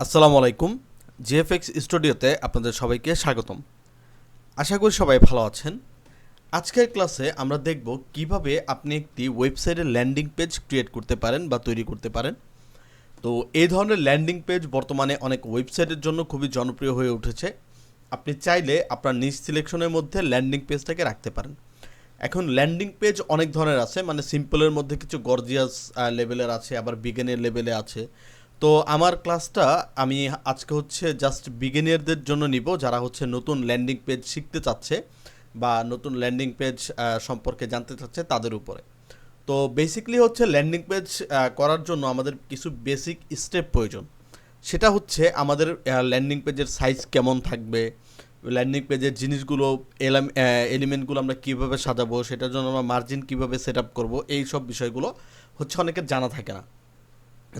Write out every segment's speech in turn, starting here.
আসসালামু আলাইকুম। জিএফএক্স স্টুডিওতে আপনাদের সবাইকে স্বাগতম। আশা করি সবাই ভালো আছেন। আজকের ক্লাসে আমরা দেখব কিভাবে আপনি একটি ওয়েবসাইটের ল্যান্ডিং পেজ ক্রিয়েট করতে পারেন বা তৈরি করতে পারেন। তো এই ধরনের ল্যান্ডিং পেজ বর্তমানে অনেক ওয়েবসাইটের জন্য খুবই জনপ্রিয় হয়ে উঠেছে। আপনি চাইলে আপনার নিজ সিলেকশনের মধ্যে ল্যান্ডিং পেজটাকে রাখতে পারেন। এখন ল্যান্ডিং পেজ অনেক ধরনের আছে, মানে সিম্পলের মধ্যে কিছু গর্জিয়াস লেভেলের আছে, আবার বিগিনার লেভেলে আছে। তো আমার ক্লাসটা আমি আজকে হচ্ছে জাস্ট বিগিনারদের জন্য নিব, যারা হচ্ছে নতুন ল্যান্ডিং পেজ শিখতে চাচ্ছে বা নতুন ল্যান্ডিং পেজ সম্পর্কে জানতে চাচ্ছে তাদের উপরে। তো বেসিক্যালি হচ্ছে ল্যান্ডিং পেজ করার জন্য আমাদের কিছু বেসিক স্টেপ প্রয়োজন। সেটা হচ্ছে আমাদের ল্যান্ডিং পেজের সাইজ কেমন থাকবে, ল্যান্ডিং পেজের জিনিসগুলো এলিমেন্টগুলো আমরা কীভাবে সাজাবো, সেটার জন্য আমরা মার্জিন কীভাবে সেট আপ করবো, এই সব বিষয়গুলো হচ্ছে অনেকের জানা থাকে না।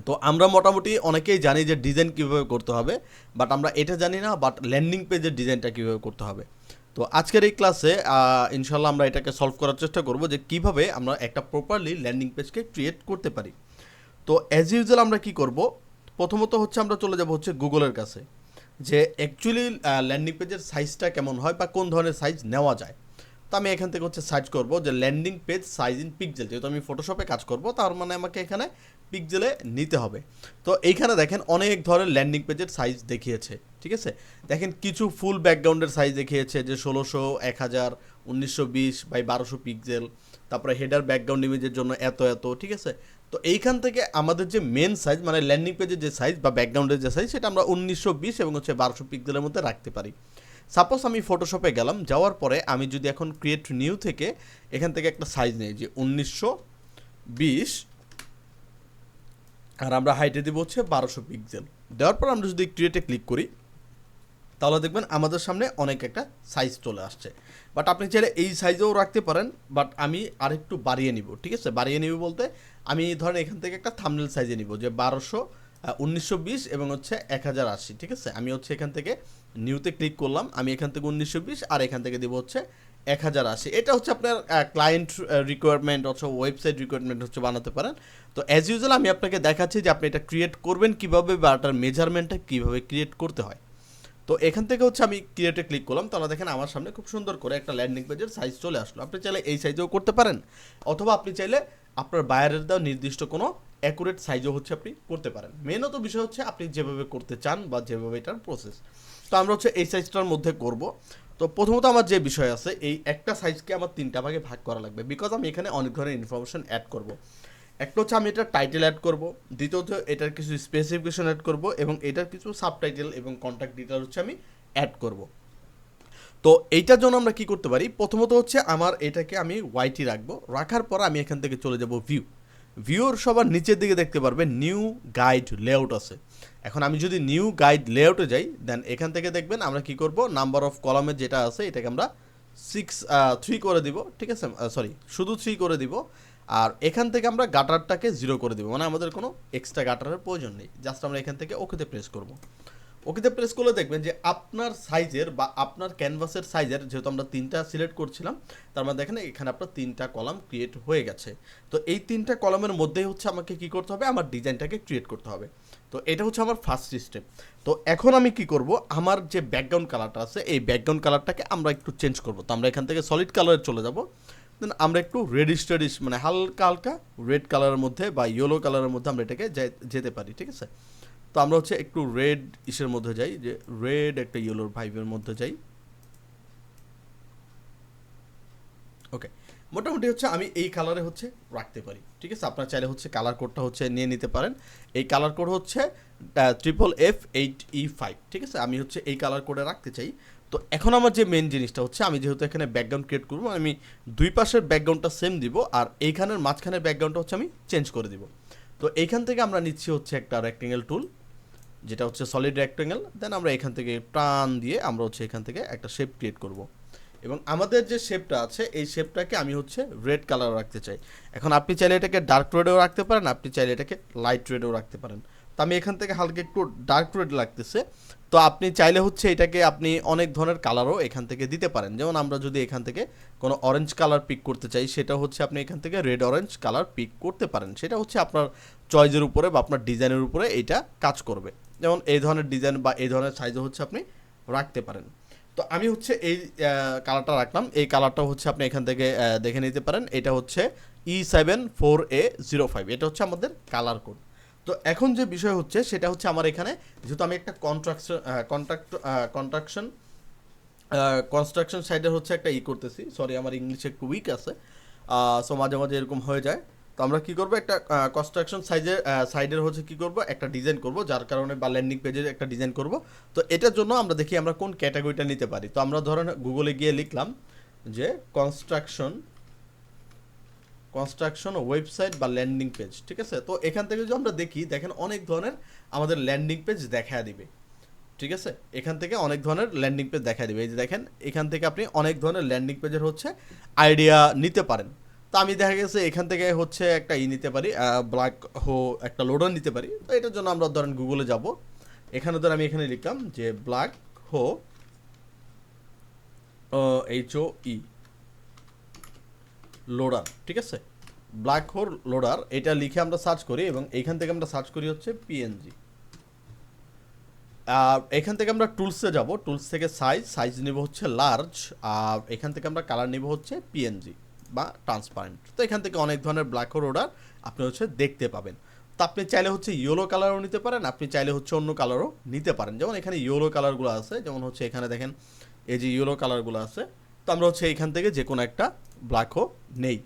তো আমরা মোটামুটি অনেকেই জানি যে ডিজাইন কীভাবে করতে হবে, বাট আমরা এটা জানি না বাট ল্যান্ডিং পেজের ডিজাইনটা কীভাবে করতে হবে। তো আজকের এই ক্লাসে ইনশাল্লাহ আমরা এটাকে সলভ করার চেষ্টা করব যে কীভাবে আমরা একটা প্রপারলি ল্যান্ডিং পেজকে ক্রিয়েট করতে পারি। তো অ্যাজ ইউজুয়াল আমরা কি করব, প্রথমত হচ্ছে আমরা চলে যাব হচ্ছে গুগলের কাছে, যে অ্যাকচুয়ালি ল্যান্ডিং পেজের সাইজটা কেমন হয় বা কোন ধরনের সাইজ নেওয়া যায়। তো আমি এখান থেকে হচ্ছে সার্চ করব যে landing page size in pixel, যেহেতু আমি ফটোশপে কাজ করব তার মানে আমাকে এখানে পিক্সেলে নিতে হবে। তো এইখানে দেখেন অনেক ধরনের ল্যান্ডিং পেজের সাইজ দেখিয়েছে, ঠিক আছে। দেখেন কিছু ফুল ব্যাকগ্রাউন্ডের সাইজ দেখিয়েছে যে 1600, 1000, 1920 বাই 1200 পিক্সেল, তারপরে হেডার ব্যাকগ্রাউন্ড ইমেজের জন্য এত এত, ঠিক আছে। তো এইখান থেকে আমাদের যে মেন সাইজ মানে ল্যান্ডিং পেজের যে সাইজ বা ব্যাকগ্রাউন্ডের যে সাইজ সেটা আমরা 1920 এবং হচ্ছে 1200 পিক্সেলের মধ্যে রাখতে পারি। সাপোজ আমি ফটোশপে গেলাম, যাওয়ার পরে আমি যদি এখন ক্রিয়েট নিউ থেকে এখান থেকে একটা সাইজ নেই যে 1920, আর আমরা হাইটে দিব হচ্ছে 1200 পিক্সেল। দেওয়ার পর আমরা যদি ক্রিয়েটে ক্লিক করি তাহলে দেখবেন আমাদের সামনে অনেক একটা সাইজ চলে আসছে। বাট আপনি চাইলে এই সাইজেও রাখতে পারেন, বাট আমি আরেকটু বাড়িয়ে নিব, ঠিক আছে। বাড়িয়ে নিব বলতে আমি ধরেন এখান থেকে একটা থাম্বনেল সাইজে নিব যে 1920 এবং হচ্ছে 1080, ঠিক আছে। আমি হচ্ছে এখান থেকে নিউতে ক্লিক করলাম, আমি এখান থেকে 1920 আর এখান থেকে দেবো হচ্ছে 1080। এটা হচ্ছে আপনার ক্লায়েন্ট রিকোয়ারমেন্ট অথবা ওয়েবসাইট রিকোয়ারমেন্ট হচ্ছে বানাতে পারেন। তো অ্যাজ ইউজুয়াল আমি আপনাকে দেখাচ্ছি যে আপনি এটা ক্রিয়েট করবেন কীভাবে বা এটার মেজারমেন্টটা কীভাবে ক্রিয়েট করতে হয়। তো এখান থেকে হচ্ছে আমি ক্রিয়েটে ক্লিক করলাম, তাহলে দেখেন আমার সামনে খুব সুন্দর করে একটা ল্যান্ডিং পেজের সাইজ চলে আসলো। আপনি চাইলে এই সাইজেও করতে পারেন, অথবা আপনি চাইলে আপনার বায়ারের দেওয়া নির্দিষ্ট কোনো অ্যাকুরেট সাইজও হচ্ছে আপনি করতে পারেন। মেনত বিষয় হচ্ছে আপনি যেভাবে করতে চান বা যেভাবে এটার প্রসেস। তো আমরা হচ্ছে এই সাইজটার মধ্যে করব। তো প্রথমত আমার যে বিষয় আছে, এই একটা সাইজকে আমার 3টা ভাগে ভাগ করা লাগবে, বিকজ আমি এখানে অনেক ধরনের ইনফরমেশন অ্যাড করব। একটা হচ্ছে আমি এটার টাইটেল অ্যাড করব, দ্বিতীয়ত এটার কিছু স্পেসিফিকেশন অ্যাড করব, এবং এটার কিছু সাবটাইটেল এবং কন্ট্যাক্ট ডিটেল হচ্ছে আমি অ্যাড করব। তো এইটার জন্য আমরা কি করতে পারি, প্রথমত হচ্ছে আমার এটাকে আমি ওয়াইটি রাখবো, রাখার পর আমি এখান থেকে চলে যাব ভিউর সবার নিচের দিকে দেখতে পারবেন নিউ গাইড লেআউট আছে। এখন আমি যদি নিউ গাইড লেআউটে যাই, দেন এখান থেকে দেখবেন আমরা কি করব, নাম্বার অফ কলামের যেটা আছে এটাকে আমরা 3 করে দিব, ঠিক আছে, সরি শুধু 3 করে দিব। আর এখান থেকে আমরা গাটারটাকে 0 করে দিব, মানে আমাদের কোনো এক্সট্রা গাটারের প্রয়োজন নেই। জাস্ট আমরা এখান থেকে ওকেতে প্রেস করব। ওকেতে প্রেস করলে দেখবেন যে আপনার সাইজের বা আপনার ক্যানভাসের সাইজের, যেহেতু আমরা 3টা সিলেক্ট করছিলাম, তার মানে দেখেন এখানে আপনার 3টা কলাম ক্রিয়েট হয়ে গেছে। তো এই 3টা কলামের মধ্যেই হচ্ছে আমাকে কি করতে হবে, আমার ডিজাইনটাকে ক্রিয়েট করতে হবে। তো এটা হচ্ছে আমার ফার্স্ট স্টেপ। তো এখন আমি কি করব, আমার যে ব্যাকগ্রাউন্ড কালারটা আছে এই ব্যাকগ্রাউন্ড কালারটাকে আমরা একটু চেঞ্জ করব। তো আমরা এখান থেকে সলিড কালারে চলে যাব, দেন আমরা একটু রেডিশ টেডিশ মানে হালকা হালকা রেড কালারের মধ্যে বা ইয়েলো কালারের মধ্যে আমরা এটাকে যেতে পারি, ঠিক আছে। তো আমরা হচ্ছে একটু রেড ইসের মধ্যে যাই, যে রেড একটা ইয়েলোর ভাইবের মধ্যে যাই। ওকে, মোটামুটি হচ্ছে আমি এই কালারে হচ্ছে রাখতে পারি, ঠিক আছে। আপনার চাইলে হচ্ছে কালার কোডটা হচ্ছে নিয়ে নিতে পারেন। এই কালার কোড হচ্ছে FFF8E5, ঠিক আছে। আমি হচ্ছে এই কালার কোডে রাখতে চাই। তো এখন আমার যে মেন জিনিসটা হচ্ছে, আমি যেহেতু এখানে ব্যাকগ্রাউন্ড ক্রিয়েট করবো, আমি দুই পাশের ব্যাকগ্রাউন্ডটা সেম দিব, আর এইখানের মাঝখানের ব্যাকগ্রাউন্ডটা হচ্ছে আমি চেঞ্জ করে দিব। তো এইখান থেকে আমরা নিচ্ছি হচ্ছে একটা রেক্টেঙ্গেল টুল, যেটা হচ্ছে সলিড রেক্টেঙ্গেল। দেন আমরা এখান থেকে টান দিয়ে আমরা হচ্ছে এখান থেকে একটা শেপ ক্রিয়েট করব, এবং আমাদের যে শেপটা আছে এই শেপটাকে আমি হচ্ছে রেড কালার রাখতে চাই। এখন আপনি চাইলে এটাকে ডার্ক রেডেও রাখতে পারেন, আপনি চাইলে এটাকে লাইট রেডেও রাখতে পারেন। তো আমি এখান থেকে হালকা একটু ডার্ক রেড লাগতেছে। তো আপনি চাইলে হচ্ছে এটাকে আপনি অনেক ধরনের কালারও এখান থেকে দিতে পারেন। যেমন আমরা যদি এখান থেকে কোনো অরেঞ্জ কালার পিক করতে চাই, সেটা হচ্ছে আপনি এখান থেকে রেড অরেঞ্জ কালার পিক করতে পারেন। সেটা হচ্ছে আপনার চয়েসের উপরে বা আপনার ডিজাইনের উপরে এইটা কাজ করবে। যেমন এই ধরনের ডিজাইন বা এই ধরনের সাইজও হচ্ছে আপনি রাখতে পারেন। তো আমি হচ্ছে এই কালারটা রাখলাম, এই কালারটা হচ্ছে আপনি এখান থেকে দেখে নিতে পারেন। এটা হচ্ছে E74A05, এটা হচ্ছে আমাদের কালার কোড। তো এখন যে বিষয় হচ্ছে সেটা হচ্ছে আমার এখানে যেহেতু আমি একটা কনস্ট্রাকশন সাইডের হচ্ছে একটা করতেছি, সরি আমার ইংলিশে একটু উইক আছে, সো মাঝে মাঝে এরকম হয়ে যায়। তো আমরা কি করব, একটা কনস্ট্রাকশন সাইডের হচ্ছে কি করব, একটা ডিজাইন করব, যার কারণে বা ল্যান্ডিং পেজের একটা ডিজাইন করব। তো এটার জন্য আমরা দেখি আমরা কোন ক্যাটাগরিটা নিতে পারি। তো আমরা ধরেন গুগলে গিয়ে লিখলাম যে কনস্ট্রাকশন ওয়েবসাইট বা ল্যান্ডিং পেজ, ঠিক আছে। তো এখান থেকে যদি আমরা দেখি, দেখেন অনেক ধরনের আমাদের ল্যান্ডিং পেজ দেখা দিবে, ঠিক আছে। এখান থেকে অনেক ধরনের ল্যান্ডিং পেজ দেখা দিবে। এই যে দেখেন এখান থেকে আপনি অনেক ধরনের ল্যান্ডিং পেজের হচ্ছে আইডিয়া নিতে পারেন। তো আমি দেখা গেছে এখান থেকে হচ্ছে একটা নিতে পারি, ব্ল্যাক হো একটা লোডার নিতে পারি। তো এটার জন্য আমরা ধরেন গুগলে যাব, এখানে ধর আমি এখানে লিখলাম যে ব্ল্যাক হো HOE লোডার, ঠিক আছে, ব্ল্যাক হোল লোডার, এটা লিখে আমরা সার্চ করি এবং এইখান থেকে আমরা সার্চ করি হচ্ছে PNG। এখান থেকে আমরা টুলসে যাব, টুলস থেকে সাইজ নেব হচ্ছে লার্জ, আর এখান থেকে আমরা কালার নেব হচ্ছে PNG বা ট্রান্সপারেন্ট। তো এখান থেকে অনেক ধরনের ব্ল্যাক হোল লোডার আপনি হচ্ছে দেখতে পাবেন। তো আপনি চাইলে হচ্ছে ইয়েলো কালারও নিতে পারেন, আপনি চাইলে হচ্ছে অন্য কালারও নিতে পারেন। যেমন এখানে ইয়েলো কালারগুলো আছে, যেমন হচ্ছে এখানে দেখেন এই যে ইয়েলো কালারগুলো আছে। তো আমরা হচ্ছে এইখান থেকে যে কোনো একটা ব্ল্যাক হোল নেই।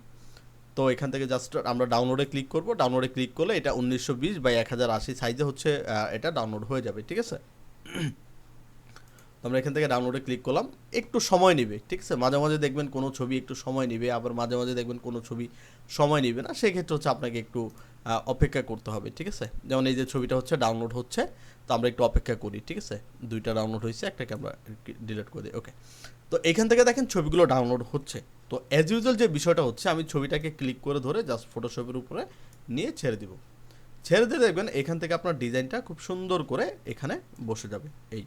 তো এখান থেকে জাস্ট আমরা ডাউনলোডে ক্লিক করব, ডাউনলোডে ক্লিক করলে এটা 1920 বাই 1080 সাইজে হচ্ছে এটা ডাউনলোড হয়ে যাবে, ঠিক আছে। আমরা এখান থেকে ডাউনলোডে ক্লিক করলাম, একটু সময় নেবে, ঠিক আছে। মাঝে মাঝে দেখবেন কোনো ছবি একটু সময় নেবে, আবার মাঝে মাঝে দেখবেন কোনো ছবি সময় নেবে না, সেক্ষেত্রে হচ্ছে আপনাকে একটু অপেক্ষা করতে হবে, ঠিক আছে। যেমন এই যে ছবিটা হচ্ছে ডাউনলোড হচ্ছে, তো আমরা একটু অপেক্ষা করি, ঠিক আছে। দুইটা ডাউনলোড হয়েছে, একটাকে আমরা ডিলিট করে দিই, ওকে। তো এখান থেকে দেখেন ছবিগুলো ডাউনলোড হচ্ছে। তো অ্যাজ ইউজুয়াল যে বিষয়টা হচ্ছে, আমি ছবিটাকে ক্লিক করে ধরে জাস্ট ফটোশপের উপরে নিয়ে ছেড়ে দিব, ছেড়ে দিয়ে দেখবেন এখান থেকে আপনার ডিজাইনটা খুব সুন্দর করে এখানে বসে যাবে। এই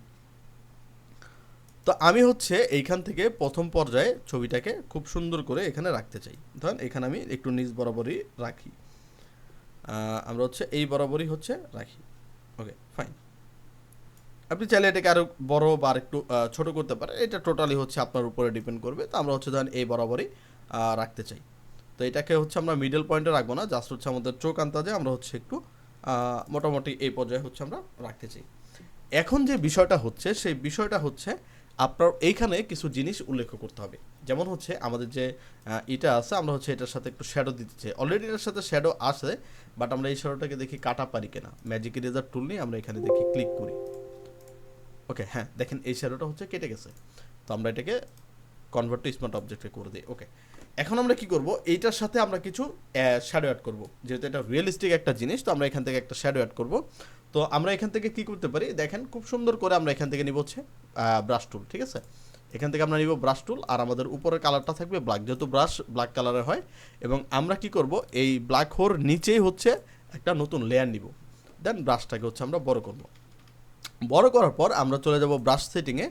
তো আমি হচ্ছে এইখান থেকে প্রথম পর্যায়ে ছবিটাকে খুব সুন্দর করে এখানে রাখতে চাই। ধরেন এখানে আমি একটু নিচ বরাবরই রাখি, আমরা হচ্ছে এই বরাবরই হচ্ছে রাখি, ওকে ফাইন। আপনি চাইলে এটাকে আরও বড় বা একটু ছোট করতে পারেন, এটা টোটালি হচ্ছে আপনার উপরে ডিপেন্ড করবে। তো আমরা হচ্ছে ধরেন এই বরাবরই রাখতে চাই। তো এটাকে হচ্ছে আমরা মিডল পয়েন্টে রাখবো না, জাস্ট হচ্ছে আমাদের চোখ আন্দাজে আমরা হচ্ছে একটু মোটামুটি এই পর্যায়ে হচ্ছে আমরা রাখতে চাই। এখন যে বিষয়টা হচ্ছে, সেই বিষয়টা হচ্ছে আপনার এইখানে কিছু জিনিস উল্লেখ করতে হবে। যেমন হচ্ছে আমাদের যে এটা আছে, আমরা হচ্ছে এটার সাথে একটু শ্যাডো দিতে চাই। অলরেডি এটার সাথে শ্যাডো আছে, বাট আমরা এই শ্যাডোটাকে দেখি কাটা পারি কিনা। ম্যাজিক ইরেজার টুল নিয়ে আমরা এখানে দেখি ক্লিক করি, ওকে হ্যাঁ দেখেন এই শ্যাডোটা হচ্ছে কেটে গেছে। তো আমরা এটাকে কনভার্ট টু স্মার্ট অবজেক্টে করে দিই, ওকে। এখন আমরা কি করব, এইটার সাথে আমরা কিছু শ্যাডো অ্যাড করব, যেহেতু এটা রিয়েলিস্টিক একটা জিনিস। তো আমরা এখান থেকে একটা শ্যাডো অ্যাড করব। তো আমরা এখান থেকে কি করতে পারি, দেখেন খুব সুন্দর করে আমরা এখান থেকে নিব হচ্ছে ব্রাশ টুল, ঠিক আছে। এখান থেকে আমরা নিব ব্রাশ টুল, আর আমাদের উপরের কালারটা থাকবে ব্ল্যাক, যেহেতু ব্রাশ ব্ল্যাক কালারের হয়। এবং আমরা কি করব, এই ব্ল্যাক হোর নিচেই হচ্ছে একটা নতুন লেয়ার নিব, দেন ব্রাশটাকে হচ্ছে আমরা বড় করব। বড় করার পর আমরা চলে যাব ব্রাশ সেটিংয়ে,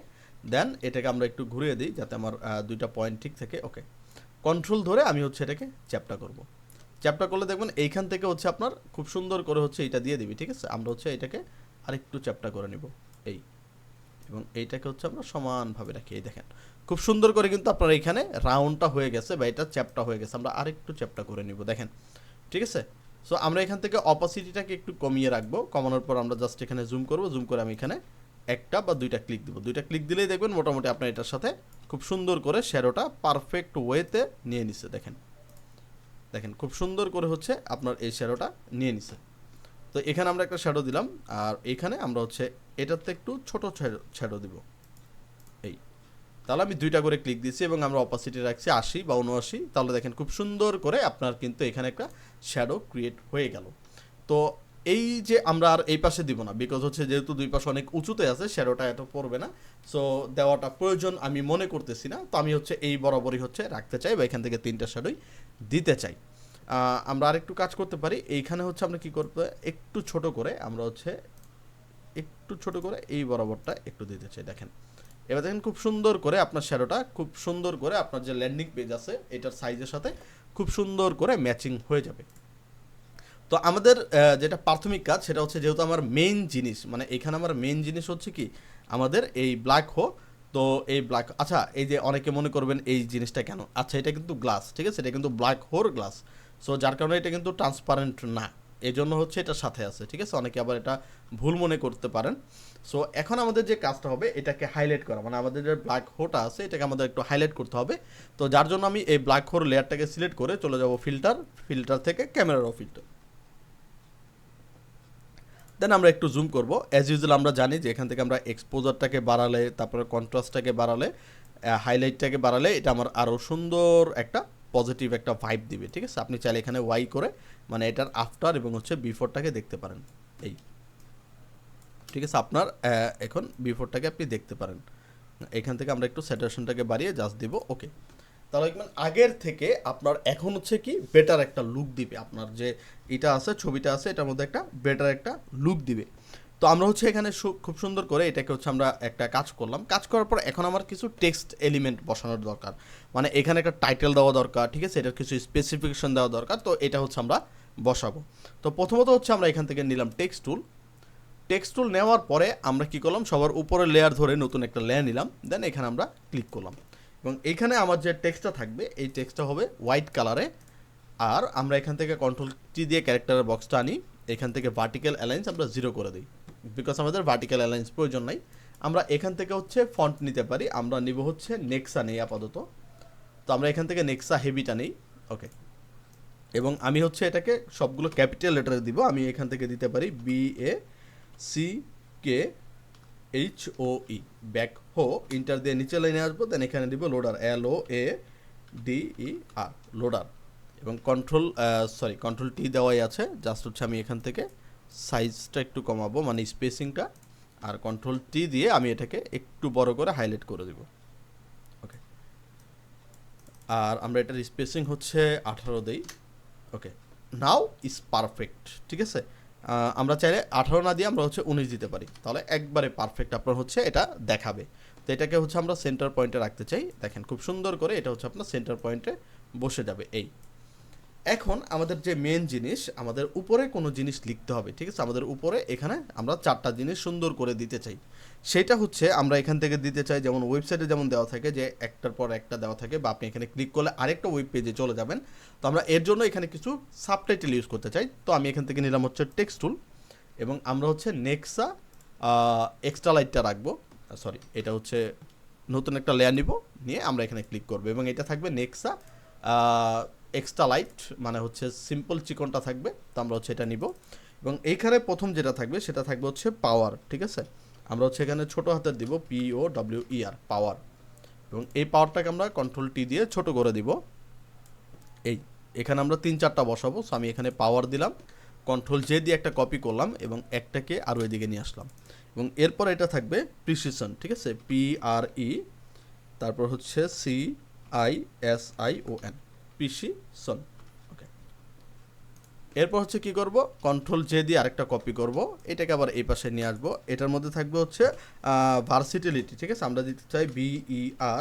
দেন এটাকে আমরা একটু ঘুরিয়ে দিই যাতে আমার দুইটা পয়েন্ট ঠিক থাকে, ওকে। কন্ট্রোল ধরে আমি হচ্ছে এটাকে চ্যাপটা করব। চ্যাপটা করলে দেখবেন এইখান থেকে হচ্ছে আপনার খুব সুন্দর করে হচ্ছে এইটা দিয়ে দিবি, ঠিক আছে। আমরা হচ্ছে এটাকে আরেকটু চ্যাপটা করে নিব, এই, এবং এইটাকে হচ্ছে আমরা সমানভাবে রাখি। এই দেখেন খুব সুন্দর করে কিন্তু আপনার এইখানে রাউন্ডটা হয়ে গেছে বা এটা চ্যাপটা হয়ে গেছে। আমরা আরেকটু চ্যাপটা করে নিব, দেখেন, ঠিক আছে। সো আমরা এখান থেকে অপাসিটিটাকে একটু কমিয়ে রাখবো, কমানোর পর আমরা জাস্ট এখানে জুম করব, জুম করে আমি এখানে একটা বা দুইটা ক্লিক দিব। দুইটা ক্লিক দিলেই দেখবেন মোটামুটি আপনার এটার সাথে খুব সুন্দর করে শ্যাডোটা পারফেক্ট ওয়েতে নিয়ে নিছে। দেখেন দেখেন খুব সুন্দর করে হচ্ছে আপনার এই শ্যাডোটা নিয়ে নিছে। তো এখানে আমরা একটা শ্যাডো দিলাম, আর এখানে আমরা হচ্ছে এটাতে একটু ছোট শ্যাডো দিব, এই। তাহলে আমি দুইটা করে ক্লিক দিচ্ছি এবং আমরা অপাসিটি রাখছি 80 বা 79। তাহলে দেখেন খুব সুন্দর করে আপনার কিন্তু এখানে একটা শ্যাডো ক্রিয়েট হয়ে গেল। তো এই যে আমরা আর এই পাশে দিব না, বিকজ হচ্ছে যেহেতু দুই পাশে অনেক উঁচুতে আছে, শ্যাডোটা এত পড়বে না, সো দেওয়াটা প্রয়োজন আমি মনে করতেছি না। তো আমি হচ্ছে এই বরাবরই হচ্ছে রাখতে চাই, বা এখান থেকে 3টা শ্যাডোই দিতে চাই। আমরা আরেকটু কাজ করতে পারি, এইখানে হচ্ছে আমরা কি করতে, একটু ছোট করে আমরা হচ্ছে একটু ছোট করে এই বরাবরটা একটু দিতে চাই। দেখেন এবার দেখেন খুব সুন্দর করে আপনার শ্যাডোটা খুব সুন্দর করে আপনার যে ল্যান্ডিং পেজ আছে এটার সাইজের সাথে খুব সুন্দর করে ম্যাচিং হয়ে যাবে। তো আমাদের যেটা প্রাথমিক কাজ সেটা হচ্ছে, যেহেতু আমার মেইন জিনিস, মানে এখানে আমার মেইন জিনিস হচ্ছে কি আমাদের এই ব্ল্যাক হো। তো এই ব্ল্যাক, আচ্ছা এই যে অনেকে মনে করবেন এই জিনিসটা কেন, আচ্ছা এটা কিন্তু গ্লাস, ঠিক আছে, এটা কিন্তু ব্ল্যাক হোর গ্লাস। সো যার কারণে এটা কিন্তু ট্রান্সপারেন্ট না, এই জন্য হচ্ছে এটার সাথে আছে, ঠিক আছে, অনেকে আবার এটা ভুল মনে করতে পারেন। সো এখন আমাদের যে কাজটা হবে এটাকে হাইলাইট করা, মানে আমাদের যে ব্ল্যাক হোটা আছে এটাকে আমাদের একটু হাইলাইট করতে হবে। তো যার জন্য আমি এই ব্ল্যাক হোর লেয়ারটাকে সিলেক্ট করে চলে যাব ফিল্টার, ফিল্টার থেকে ক্যামেরা র ফিল্টার। দেন আমরা একটু জুম করব। অ্যাজ ইউজুয়াল আমরা জানি যে এখান থেকে আমরা এক্সপোজারটাকে বাড়ালে, তারপরে কন্ট্রাস্টটাকে বাড়ালে, হাইলাইটটাকে বাড়ালে এটা আমার আরও সুন্দর একটা পজিটিভ একটা ভাইব দিবে, ঠিক আছে। আপনি চাইলে এখানে ওয়াই করে মানে এটার আফটার এবং হচ্ছে বিফোরটাকে দেখতে পারেন, এই ঠিক আছে। আপনার এখন বিফোরটাকে আপনি দেখতে পারেন। এখান থেকে আমরা একটু স্যাচুরেশনটাকে বাড়িয়ে জাস্ট দিব, ওকে। তাহলে মানে আগের থেকে আপনার এখন হচ্ছে কি বেটার একটা লুক দিবে, আপনার যে এটা আছে ছবিটা আছে এটার মধ্যে একটা বেটার একটা লুক দিবে। তো আমরা হচ্ছে এখানে খুব সুন্দর করে এটাকে হচ্ছে আমরা একটা কাজ করলাম, কাজ করার পর এখন আমার কিছু টেক্সট এলিমেন্ট বসানোর দরকার, মানে এখানে একটা টাইটেল দেওয়া দরকার, ঠিক আছে, এটার কিছু স্পেসিফিকেশন দেওয়া দরকার। তো এটা হচ্ছে আমরা বসাবো। তো প্রথমত হচ্ছে আমরা এখান থেকে নিলাম টেক্সট টুল। টেক্সট টুল নেওয়ার পরে আমরা কি করলাম, সবার উপরে লেয়ার ধরে নতুন একটা লেয়ার নিলাম, দেন এখানে আমরা ক্লিক করলাম এবং এইখানে আমার যে টেক্সটটা থাকবে এই টেক্সটটা হবে হোয়াইট কালারে। আর আমরা এখান থেকে কন্ট্রোল টি দিয়ে ক্যারেক্টারের বক্সটা আনি, এখান থেকে ভার্টিক্যাল অ্যালাইন্স আমরা 0 করে দিই, বিকজ আমাদের ভার্টিক্যাল অ্যালাইন্স প্রয়োজন নাই। আমরা এখান থেকে হচ্ছে ফন্ট নিতে পারি, আমরা নিব হচ্ছে নেক্সা নেই আপাতত। তো আমরা এখান থেকে নেক্সা হেভিটা নেই, ওকে। এবং আমি হচ্ছে এটাকে সবগুলো ক্যাপিটাল লেটারে দিব, আমি এখান থেকে দিতে পারি BACKHOE, ব্যাক হো, ইন্টার দিয়ে নিচে লাইনে আসবো, দেন এখানে দিব লোডার, LOADER, লোডার। এবং কন্ট্রোল টি দেওয়াই আছে, জাস্ট হচ্ছে আমি এখান থেকে সাইজটা একটু কমাবো, মানে স্পেসিংটা, আর কন্ট্রোল টি দিয়ে আমি এটাকে একটু বড় করে হাইলাইট করে দেব, ওকে। আর আমরা এটার স্পেসিং হচ্ছে 18 দেই, ওকে। নাও ইজ পারফেক্ট, ঠিক আছে। আমরা চাইলে 18 না দিয়ে আমরা হচ্ছে 19 দিতে পারি, তাহলে একবারে পারফেক্ট আপনার হচ্ছে এটা দেখাবে। তো এটাকে হচ্ছে আমরা সেন্টার পয়েন্টে রাখতে চাই, দেখেন খুব সুন্দর করে এটা হচ্ছে আপনার সেন্টার পয়েন্টে বসে যাবে। এই এখন আমাদের যে মেন জিনিস, আমাদের উপরে কোনো জিনিস লিখতে হবে, ঠিক আছে। আমাদের উপরে এখানে আমরা 4টা জিনিস সুন্দর করে দিতে চাই, সেটা হচ্ছে আমরা এখান থেকে দিতে চাই, যেমন ওয়েবসাইটে যেমন দেওয়া থাকে যে একটার পর একটা দেওয়া থাকে, বা আপনি এখানে ক্লিক করলে আরেকটা ওয়েব পেজে চলে যাবেন। তো আমরা এর জন্য এখানে কিছু সাবটাইটেল ইউজ করতে চাই। তো আমি এখান থেকে নিলাম হচ্ছে টেক্সট টুল, এবং আমরা হচ্ছে নেক্সা এক্সট্রা লাইটটা রাখবো, সরি এটা হচ্ছে নতুন একটা লেয়ার নিব, নিয়ে আমরা এখানে ক্লিক করবো এবং এটা থাকবে নেক্সা এক্সট্রা লাইট, মানে হচ্ছে সিম্পল চিকনটা থাকবে। তো আমরা হচ্ছে এটা নিব এবং এইখানে প্রথম যেটা থাকবে সেটা থাকবে হচ্ছে পাওয়ার, ঠিক আছে। আমরা হচ্ছে এখানে ছোটো হাতের দিব POWER, পাওয়ার। এবং এই পাওয়ারটাকে আমরা কন্ট্রোল টি দিয়ে ছোট করে দিব, এই এখানে আমরা 3-4টা বসাবো। সো আমি এখানে পাওয়ার দিলাম, কন্ট্রোল জে দিয়ে একটা কপি করলাম এবং একটাকে আরও এদিকে নিয়ে আসলাম। এবং এরপর এটা থাকবে প্রিসিশন, ঠিক আছে, PRE, তারপর হচ্ছে CISION, প্রিসিশন, ওকে। এরপর হচ্ছে কি করব, কন্ট্রোল জে দিয়ে আরেকটা কপি করব, এটাকে আবার এই পাশে নিয়ে আসবো। এটার মধ্যে থাকবে হচ্ছে ভার্সিটিলিটি, ঠিক আছে, আমরা দিতে চাই VERSALITY,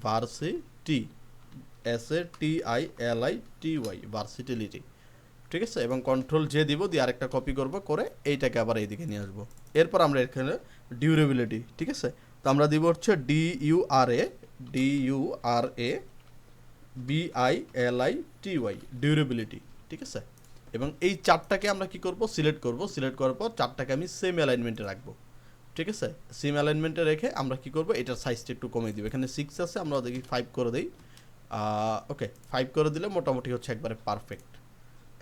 ভার্সিটি, SATILITY, ভার্সিটিলিটি, ঠিক আছে। এবং কন্ট্রোল জে দিব, দিয়ে আরেকটা কপি করব, করে এইটাকে আবার এইদিকে নিয়ে আসবো। এরপর আমরা এখানে ডিউরেবিলিটি, ঠিক আছে, তো আমরা দিব হচ্ছে DURABILITY, ডিউরেবিলিটি, ঠিক আছে। এবং এই 4টাকে আমরা কি করব, সিলেক্ট করব, সিলেক্ট করার পর 4টাকে আমি সেম অ্যালাইনমেন্টে রাখবো, ঠিক আছে। সেম অ্যালাইনমেন্টে রেখে আমরা কি করব, এটার সাইজটা একটু কমিয়ে দিব, এখানে 6 আছে, আমরা দেখি 5 করে দিই, ওকে 5 করে দিলে মোটামুটি হচ্ছে একবারে পারফেক্ট।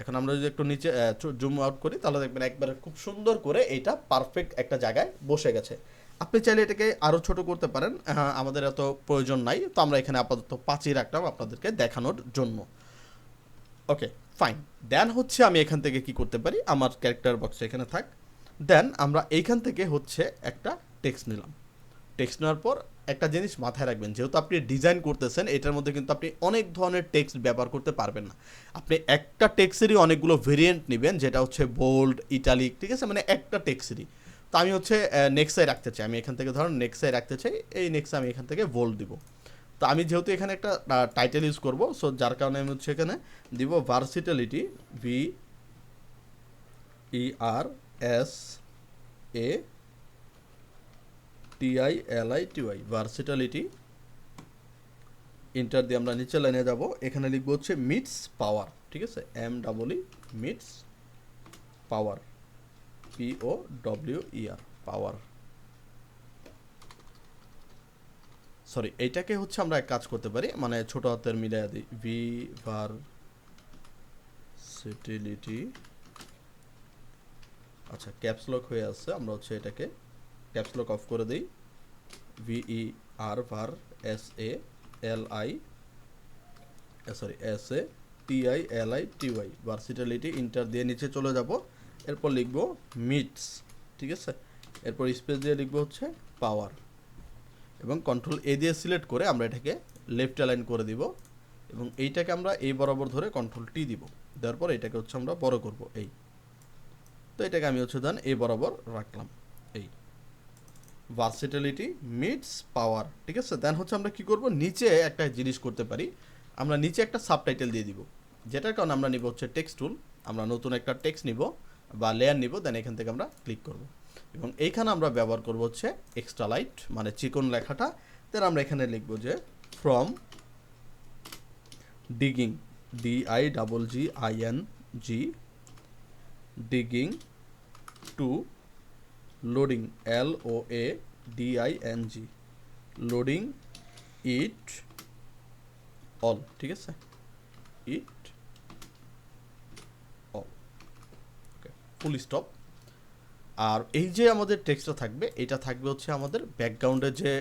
এখন আমরা যদি একটু নিচে জুম আউট করি তাহলে দেখবেন একবারে খুব সুন্দর করে এটা পারফেক্ট একটা জায়গায় বসে গেছে। আপনি চাইলে এটাকে আরও ছোট করতে পারেন, আমাদের এত প্রয়োজন নাই, তো আমরা এখানে আপাতত 5ই রাখলাম আপনাদেরকে দেখানোর জন্য, ওকে ফাইন। দেন হচ্ছে আমি এখান থেকে কি করতে পারি, আমার ক্যারেক্টার বক্স এখানে থাক, দেন আমরা এইখান থেকে হচ্ছে একটা টেক্সট নিলাম। টেক্সট নেওয়ার পর একটা জিনিস মাথায় রাখবেন, যেহেতু আপনি ডিজাইন করতেছেন এটার মধ্যে কিন্তু আপনি অনেক ধরনের টেক্সট ব্যবহার করতে পারবেন না। আপনি একটা টেক্সটেরই অনেকগুলো ভেরিয়েন্ট নেবেন, যেটা হচ্ছে বোল্ড, ইটালিক, ঠিক আছে, মানে একটা টেক্সটেরই। তো আমি হচ্ছে নেক্সাই রাখতে চাই, আমি এখান থেকে ধরুন নেক্সাই রাখতে চাই, এই নেক্সা আমি এখান থেকে বোল্ড দিব। তো আমি যেহেতু এখানে একটা টাইটেল ইউজ করব, সো যার কারণে আমি হচ্ছে এখানে দিব ভার্সিটালিটি, VERSATILITY, ভার্সিটালিটি। ইন্টার দিয়ে আমরা নিচে লাইনে যাব, এখানে লিখবো হচ্ছে মিটস পাওয়ার, ঠিক আছে, MEE মিটস পাওয়ার, POWER, পাওয়ার। সরি, এইটাকে হচ্ছে আমরা এক কাজ করতে পারি, মানে ছোট হাতের মিলাই দিই, ভার্সিটিলিটি। আচ্ছা, ক্যাপসলক হয়ে আছে, আমরা হচ্ছে এটাকে ক্যাপসলক অফ করে দিই, VERSATILITY, ভার্সিটালিটি। ইন্টার দিয়ে নিচে চলে যাব, এরপর লিখব মিটস, ঠিক আছে, এরপর স্পেস দিয়ে লিখব হচ্ছে পাওয়ার, এবং কন্ট্রোল A দিয়ে সিলেক্ট করে আমরা এটাকে লেফট অ্যালাইন করে দিব, এবং এইটাকে আমরা এই বরাবর ধরে কন্ট্রোল T দিব, দেওয়ার পর এটাকে হচ্ছে আমরা বড় করব, এই। তো এটাকে আমি হচ্ছে দেন এই বরাবর রাখলাম, এই ভার্সিটালিটি মিটস পাওয়ার, ঠিক আছে। দেন হচ্ছে আমরা কি করব, নিচে একটা জিনিস করতে পারি, আমরা নিচে একটা সাবটাইটেল দিয়ে দিব, যেটার কারণে আমরা নিব হচ্ছে টেক্সট টুল, আমরা নতুন একটা টেক্সট নিব বা লেয়ার নিব, দেন এখান থেকে আমরা ক্লিক করব, এবং এইখানে আমরা ব্যবহার করব হচ্ছে এক্সট্রা লাইট, মানে চিকন লেখাটা। দেন আমরা এখানে লিখব যে from digging, DIGGING, digging, to loading, LOADING, loading it all, ঠিক আছে, it all, okay, full stop. আর এই যে আমাদের টেক্সটটা থাকবে, এটা থাকবে হচ্ছে আমাদের ব্যাকগ্রাউন্ডের যে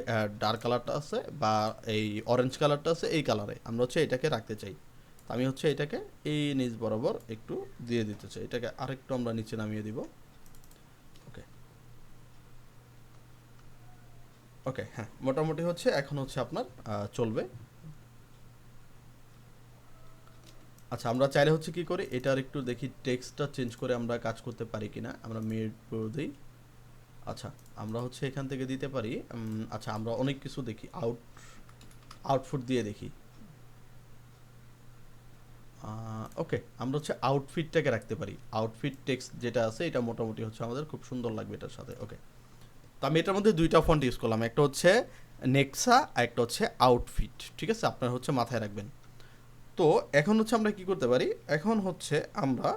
ডার্ক কালারটা আছে বা এই অরেঞ্জ কালারটা আছে, এই কালারে আমরা হচ্ছে এটাকে রাখতে চাই। তো আমি হচ্ছে এটাকে এই নিচ বরাবর একটু দিয়ে দিতে চাই, এটাকে আরেকটু আমরা নিচে নামিয়ে দিব, ওকে ওকে, হ্যাঁ, মোটামুটি হচ্ছে এখন হচ্ছে আপনার চলবে। আচ্ছা, আমরা চাইলে হচ্ছে কি করি, এটার একটু দেখি টেক্সটটা চেঞ্জ করে আমরা কাজ করতে পারি কিনা, আমরা মিড করে দিই। আচ্ছা, আমরা হচ্ছে এখান থেকে দিতে পারি, আচ্ছা আমরা অনেক কিছু দেখি, আউটপুট দিয়ে দেখি। ওকে, আমরা হচ্ছে আউটফিটটাকে রাখতে পারি, আউটফিট টেক্সট যেটা আছে এটা মোটামুটি হচ্ছে আমাদের খুব সুন্দর লাগবে এটার সাথে, ওকে। তো আমি এটার মধ্যে দুইটা ফন্ট ইউজ করলাম, একটা হচ্ছে নেক্সা আর একটা হচ্ছে আউটফিট, ঠিক আছে, আপনারা হচ্ছে মাথায় রাখবেন। তো এখন হচ্ছে আমরা কি করতে পারি, এখন হচ্ছে আমরা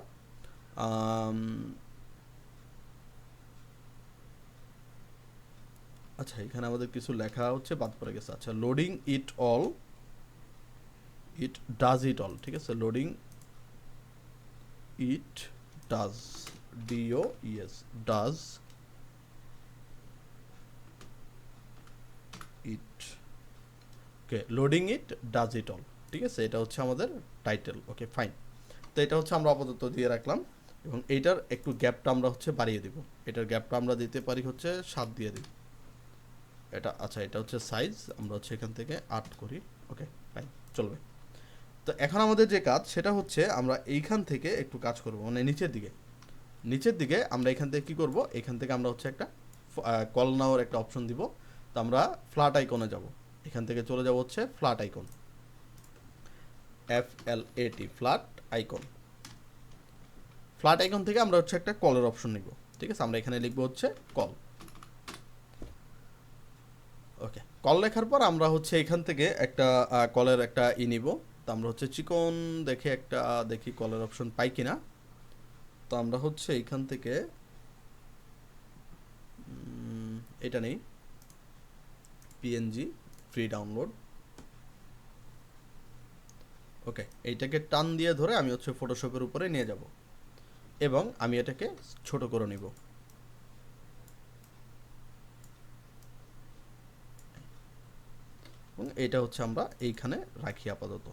আচ্ছা, এখানে আমাদের কিছু লেখা হচ্ছে বাদ পড়ে গেছে, আচ্ছা, loading it all, it does it all, ঠিক আছে, loading it does, DOES, does it, okay, loading it does it all, ঠিক আছে, এটা হচ্ছে আমাদের টাইটেল, ওকে ফাইন। তো এটা হচ্ছে আমরা আপাতত দিয়ে রাখলাম, এবং এইটার একটু গ্যাপটা আমরা হচ্ছে বাড়িয়ে দিব, এটার গ্যাপটা আমরা দিতে পারি হচ্ছে 7 দিয়ে দিই, এটা, আচ্ছা, এটা হচ্ছে সাইজ, আমরা হচ্ছে এখান থেকে 8 করি, ওকে ফাইন, চলবে। তো এখন আমাদের যে কাজ সেটা হচ্ছে আমরা এইখান থেকে একটু কাজ করব, মানে নিচের দিকে আমরা এখান থেকে কি করব, এখান থেকে আমরা হচ্ছে একটা কল নাওর একটা অপশন দিব। তো আমরা ফ্ল্যাট আইকনে যাব, এখান থেকে চলে যাব হচ্ছে flat icon, FLAT, flat icon. Flat icon থেকে আমরা হচ্ছে একটা কলের অপশন নিব, ঠিক আছে, আমরা এখানে লিখবো হচ্ছে কল, ওকে। কল লেখার পর আমরা হচ্ছে এখান থেকে একটা কলের একটা নিব। তো আমরা হচ্ছে চিকন দেখে একটা দেখি কলের অপশন পাই কিনা। তো আমরা হচ্ছে এখান থেকে এটা নেই, PNG ফ্রি ডাউনলোড, ওকে। এইটাকে টান দিয়ে ধরে আমি হচ্ছে ফটোশপের উপরে নিয়ে যাব, এবং আমি এটাকে ছোট করে নিব, এবং এটা হচ্ছে আমরা এইখানে রাখি আপাতত,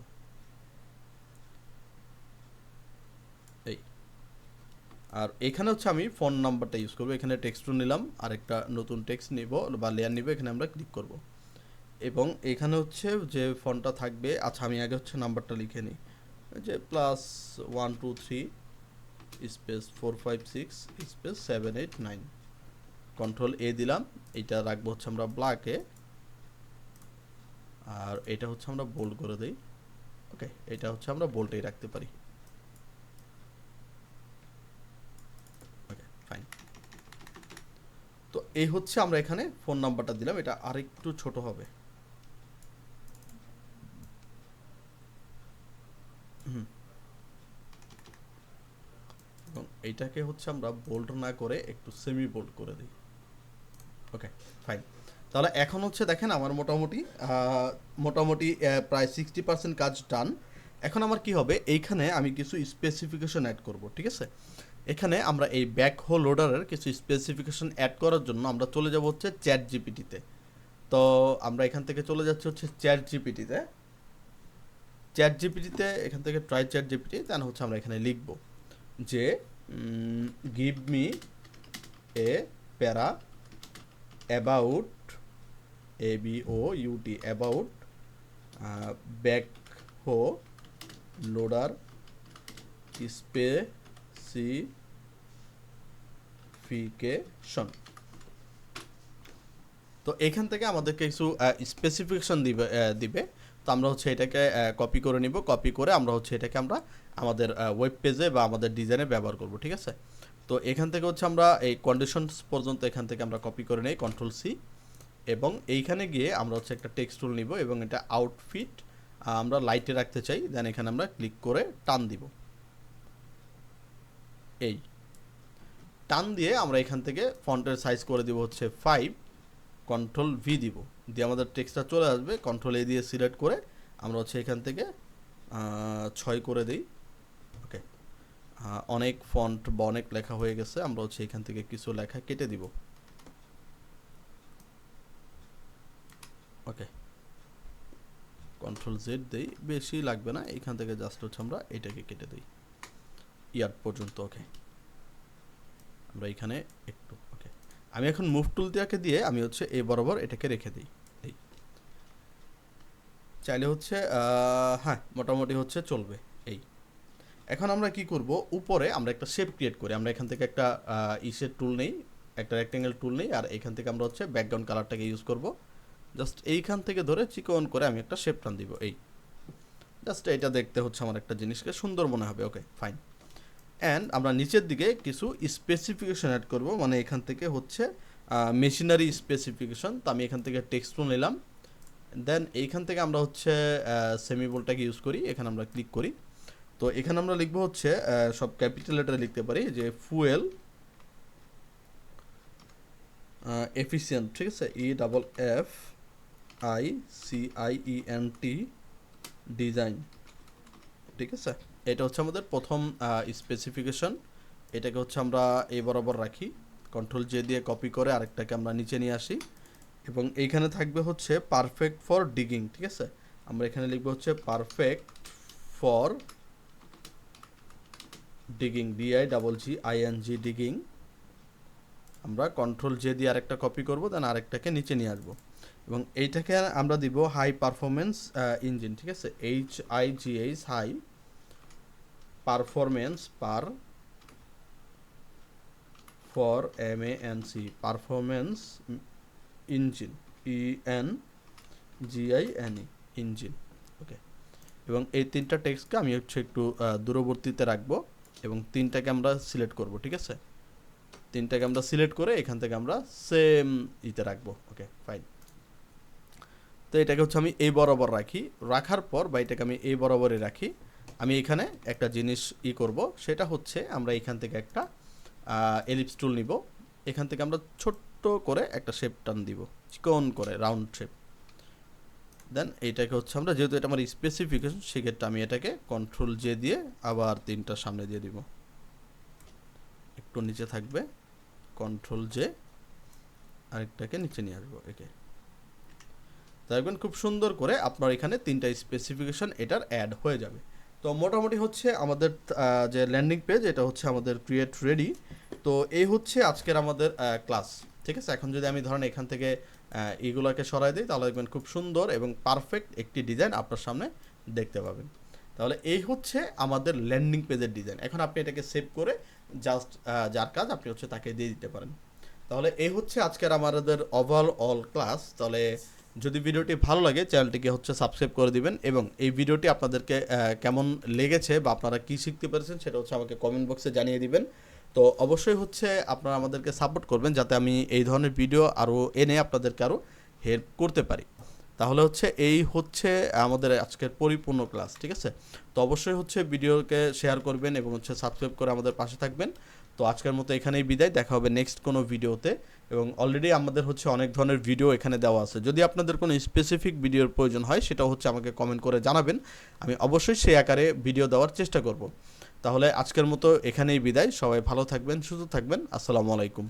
এই। আর এখানে হচ্ছে আমি ফোন নাম্বারটা ইউজ করবো, এখানে টেক্সট নিলাম, আর একটা নতুন টেক্সট নিব বা লেয়ার নিব, এখানে আমরা ক্লিক করব, এবং এখানে হচ্ছে যে ফোনটা থাকবে, আচ্ছা আমি আগে হচ্ছে নাম্বারটা লিখে নিই, যে +123 স্পেস 456 স্পেস 789, কন্ট্রোল A দিলাম, এটা রাখবো হচ্ছে আমরা ব্ল্যাকে, আর এটা হচ্ছে আমরা বোল্ড করে দিই। ওকে, এটা হচ্ছে আমরা বোল্টেই রাখতে পারি। ওকে, ফাইন। তো এই হচ্ছে আমরা এখানে ফোন নাম্বারটা দিলাম, এটা আরেকটু ছোট হবে। এবং এইটাকে হচ্ছে আমরা বোল্ড না করে একটু সেমি বোল্ড করে দিই। ওকে, ফাইন। তাহলে এখন হচ্ছে দেখেন আমার মোটামুটি প্রায় 60% কাজ ডান। এখন আমার কি হবে, এইখানে আমি কিছু স্পেসিফিকেশন অ্যাড করব, ঠিক আছে। এখানে আমরা এই ব্যাকহো লোডারের কিছু স্পেসিফিকেশন অ্যাড করার জন্য আমরা চলে যাব হচ্ছে চ্যাট জিপিটিতে। তো আমরা এখান থেকে চলে যাচ্ছি হচ্ছে চ্যাট জিপিটিতে। এখান থেকে ট্রাই চ্যাট জিপিটি, তাহলে হচ্ছে আমরা এখানে লিখব যে গিভ মি এ প্যারা about ABOUT about backhoe loader specification. তো এখান থেকে আমাদেরকে কিছু স্পেসিফিকেশন দিবে। তো আমরা হচ্ছে এটাকে কপি করে নিব, কপি করে আমরা হচ্ছে এটাকে আমরা আমাদের ওয়েব পেজে বা আমাদের ডিজাইনে ব্যবহার করব, ঠিক আছে। তো এখান থেকে হচ্ছে আমরা এই কন্ডিশনস পর্যন্ত এখান থেকে আমরা কপি করে নেই, Ctrl+C, এবং এইখানে গিয়ে আমরা হচ্ছে একটা টেক্সট টুল নিব এবং এটা আউটফিট আমরা লাইটে রাখতে চাই। দেন এখানে আমরা ক্লিক করে টান দিব। এই টান দিয়ে আমরা এখান থেকে ফন্টের সাইজ করে দিব হচ্ছে 5, Ctrl+V দিব, দিয়ে আমাদের টেক্সটটা চলে আসবে। Ctrl+A দিয়ে সিলেক্ট করে আমরা হচ্ছে এখান থেকে 6 করে দিই। ওকে, অনেক ফন্ট বা অনেক লেখা হয়ে গেছে, আমরা হচ্ছে এখান থেকে কিছু লেখা কেটে দিব। ওকে, Ctrl+Z দিই, বেশি লাগবে না, এখান থেকে জাস্ট হচ্ছে আমরা এটাকে কেটে দিই ইয়ার পর্যন্ত। ওকে, আমরা এখানে একটু, ওকে, আমি এখন মুভ টুল দিয়ে আমি হচ্ছে এই বরাবর এটাকে রেখে দিই। এই চাইলে হচ্ছে হ্যাঁ, মোটামুটি হচ্ছে চলবে। এই এখন আমরা কি করব, উপরে আমরা একটা শেপ ক্রিয়েট করি। আমরা এখান থেকে একটা ইসের টুল নেই, একটা রেক্টেঙ্গেল টুল নেই, আর এখান থেকে আমরা হচ্ছে ব্যাকগ্রাউন্ড কালারটাকে ইউজ করব। জাস্ট এইখান থেকে ধরে চিকন করে আমি একটা শেপ টান দিব। এই জাস্ট এটা দেখতে হচ্ছে আমার একটা জিনিসকে সুন্দর মনে হবে। ওকে, ফাইন। অ্যান্ড আমরা নিচের দিকে কিছু স্পেসিফিকেশন অ্যাড করব, মানে এখান থেকে হচ্ছে মেশিনারি স্পেসিফিকেশন। তো আমি এখান থেকে টেক্সট টুল নিলাম, দেন এইখান থেকে আমরা হচ্ছে সেমিবোল্ডটাকে ইউজ করি, এখানে আমরা ক্লিক করি। তো এখানে আমরা লিখবো হচ্ছে সব ক্যাপিটাল লেটারে লিখতে পারি যে ফুয়েল এফিসিয়েন্ট, ঠিক আছে, EFFICIENT ডিজাইন, ঠিক আছে। এটা হচ্ছে আমাদের প্রথম স্পেসিফিকেশন। এটাকে হচ্ছে আমরা এই বরাবর রাখি, Ctrl+J দিয়ে কপি করে আরেকটাকে আমরা নিচে নিয়ে আসি, এবং এইখানে থাকবে হচ্ছে পারফেক্ট ফর ডিগিং, ঠিক আছে। আমরা এখানে লিখবো হচ্ছে perfect for digging, DIGGING digging. আমরা Ctrl+J দিয়ে আরেকটা কপি করব, দেন আরেকটাকে নিচে নিয়ে আসবো, এবং এইটাকে আমরা দিব হাই পারফরমেন্স ইঞ্জিন, ঠিক আছে, HIGH high performance for MANC performance engine ENGINE engine. Okay, এবং এই তিনটা টেক্সটকে আমি হচ্ছে একটু দূরবর্তীতে রাখবো এবং তিনটাকে আমরা সিলেক্ট করব, ঠিক আছে। তিনটাকে আমরা সিলেক্ট করে এখান থেকে আমরা সেম ইতে রাখবো। ওকে, ফাইন। তো এটাকে হচ্ছে আমি এই বরাবর রাখি, রাখার পর বা এটাকে আমি এই বরাবরই রাখি। আমি এখানে একটা জিনিস করব, সেটা হচ্ছে আমরা এখান থেকে একটা এলিপস টুল নিব, এখান থেকে আমরা ছোট্ট করে একটা শেপ টান দিব, চিকন করে রাউন্ড শেপ। দেন এইটাকে হচ্ছে আমরা, যেহেতু এটা আমার স্পেসিফিকেশন, সেক্ষেত্রে আমি এটাকে Ctrl+J দিয়ে আবার তিনটা সামনে দিয়ে দিব, একটু নিচে থাকবে, Ctrl+J, আরেকটাকে নিচে নিয়ে আসবো। একে দেখবেন খুব সুন্দর করে আপনার এখানে তিনটা স্পেসিফিকেশন এটার অ্যাড হয়ে যাবে। তো মোটামুটি হচ্ছে আমাদের যে ল্যান্ডিং পেজ, এটা হচ্ছে আমাদের ক্রিয়েট রেডি। তো এই হচ্ছে আজকের আমাদের ক্লাস, ঠিক আছে। এখন যদি আমি ধরেন এখান থেকে এগুলোকে সরাই দিই, তাহলে দেখবেন খুব সুন্দর এবং পারফেক্ট একটি ডিজাইন আপনার সামনে দেখতে পাবেন। তাহলে এই হচ্ছে আমাদের ল্যান্ডিং পেজের ডিজাইন। এখন আপনি এটাকে সেভ করে জাস্ট যার কাজ আপনি হচ্ছে তাকে দিয়ে দিতে পারেন। তাহলে এই হচ্ছে আজকের আমাদের ওভারঅল ক্লাস। তাহলে যদি ভিডিওটি ভালো লাগে চ্যানেলটিকে হচ্ছে সাবস্ক্রাইব করে দিবেন, এবং এই ভিডিওটি আপনাদেরকে কেমন লেগেছে বা আপনারা কী শিখতে পেরেছেন সেটা হচ্ছে আমাকে কমেন্ট বক্সে জানিয়ে দিবেন। তো অবশ্যই হচ্ছে আপনারা আমাদেরকে সাপোর্ট করবেন যাতে আমি এই ধরনের ভিডিও আরও এনে আপনাদেরকে আরও হেল্প করতে পারি। তাহলে হচ্ছে এই হচ্ছে আমাদের আজকের পরিপূর্ণ ক্লাস, ঠিক আছে? তো অবশ্যই হচ্ছে ভিডিওকে শেয়ার করবেন এবং হচ্ছে সাবস্ক্রাইব করে আমাদের পাশে থাকবেন। তো আজকের মতো এখানেই বিদায়, দেখা হবে নেক্সট কোনো ভিডিওতে। এবং অলরেডি আমাদের হচ্ছে অনেক ধরনের ভিডিও এখানে দেওয়া আছে, যদি আপনাদের কোনো স্পেসিফিক ভিডিওর প্রয়োজন হয় সেটাও হচ্ছে আমাকে কমেন্ট করে জানাবেন, আমি অবশ্যই সেই আকারে ভিডিও দেওয়ার চেষ্টা করব। তাহলে আজকের মতো এখানেই বিদায়, সবাই ভালো থাকবেন, সুস্থ থাকবেন, আসসালামু আলাইকুম।